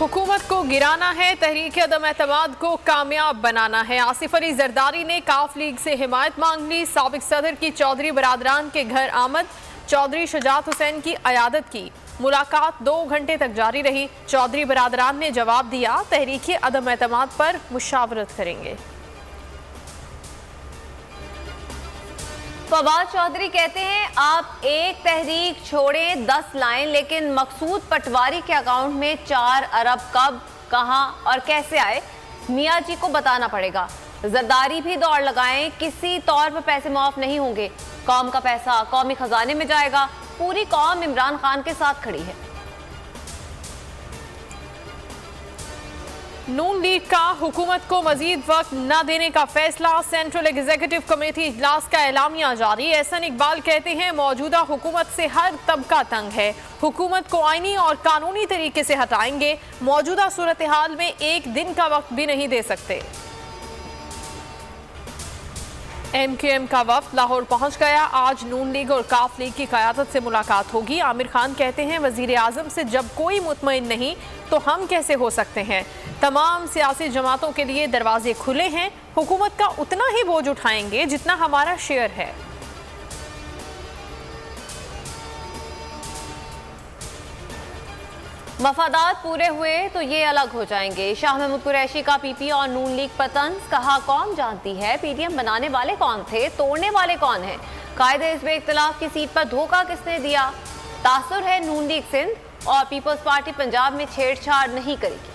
हुकूमत को गिराना है, तहरीक अदम एतमाद को कामयाब बनाना है। आसिफ अली जरदारी ने काफ लीग से हिमायत मांग ली। साबिक सदर की चौधरी बरादरान के घर आमद, चौधरी शुजात हुसैन की अयादत की। मुलाकात 2 घंटे तक जारी रही। चौधरी बरादरान ने जवाब दिया, तहरीक अदम एतमाद पर मुशावरत करेंगे। फवाद चौधरी कहते हैं, आप एक तहरीक छोड़ें 10 लाएं, लेकिन मकसूद पटवारी के अकाउंट में 4 अरब कब, कहां और कैसे आए, मियाँ जी को बताना पड़ेगा। जरदारी भी दौड़ लगाएं, किसी तौर पर पैसे माफ नहीं होंगे। कौम का पैसा कौमी खजाने में जाएगा। पूरी कौम इमरान खान के साथ खड़ी है। नून लीग का हुकूमत को मजीद वक्त न देने का फैसला। सेंट्रल एग्जीक्यूटिव कमेटी इजलास का एलामिया जारी। एहसन इकबाल कहते हैं, मौजूदा हुकूमत से हर तबका तंग है। हुकूमत को आईनी और कानूनी तरीके से हटाएंगे। मौजूदा सूरत हाल में एक दिन का वक्त भी नहीं दे सकते। MQM का वफ्द लाहौर पहुंच गया। आज नून लीग और काफ लीग की क़यादत से मुलाकात होगी। आमिर खान कहते हैं, वजीर आजम से जब कोई मुतमईन नहीं तो हम कैसे हो सकते हैं। तमाम सियासी जमातों के लिए दरवाजे खुले हैं। हुकूमत का उतना ही बोझ उठाएंगे जितना हमारा शेयर है। मफादात पूरे हुए तो ये अलग हो जाएंगे। शाह महमूद कुरैशी का PP और नून लीग पर तंज, कहा कौम जानती है PDM बनाने वाले कौन थे, तोड़ने वाले कौन हैं। कायदे हिज़्ब इख्तिलाफ की सीट पर धोखा किसने दिया। तासुर है नून लीग सिंध और पीपल्स पार्टी पंजाब में छेड़छाड़ नहीं करेगी।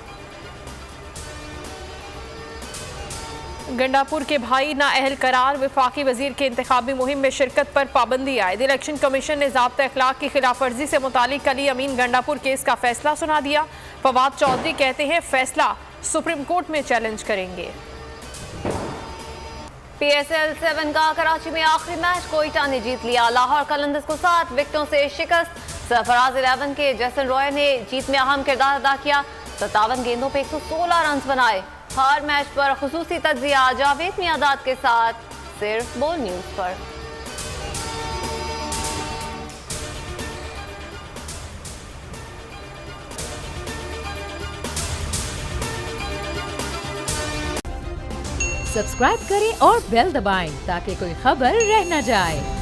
गंडापुर के भाई नाअहल करार, वफाकी वजीर के इंतखाबी मुहिम में शिरकत पर पाबंदी आयद। इलेक्शन कमीशन ने ज़ाब्ता अखलाक की खिलाफ वर्जी से मुतालिक अली अमीन गंडापुर केस का फैसला सुना दिया। फवाद चौधरी कहते हैं, फैसला सुप्रीम कोर्ट में चैलेंज करेंगे। PSL 7 का कराची में आखिरी मैच कोयटा ने जीत लिया। लाहौर कलंदर्स को 7 विकेटों से शिकस्त। सरफराज 11 के जैसन रॉय ने जीत में अहम किरदार अदा किया। 57 गेंदों पे 116 रन बनाए। हर मैच पर खुसूसी तज्जिया जावेद मियादाद के साथ सिर्फ बोल न्यूज पर। सब्सक्राइब करें और बेल दबाएं ताकि कोई खबर रह न जाए।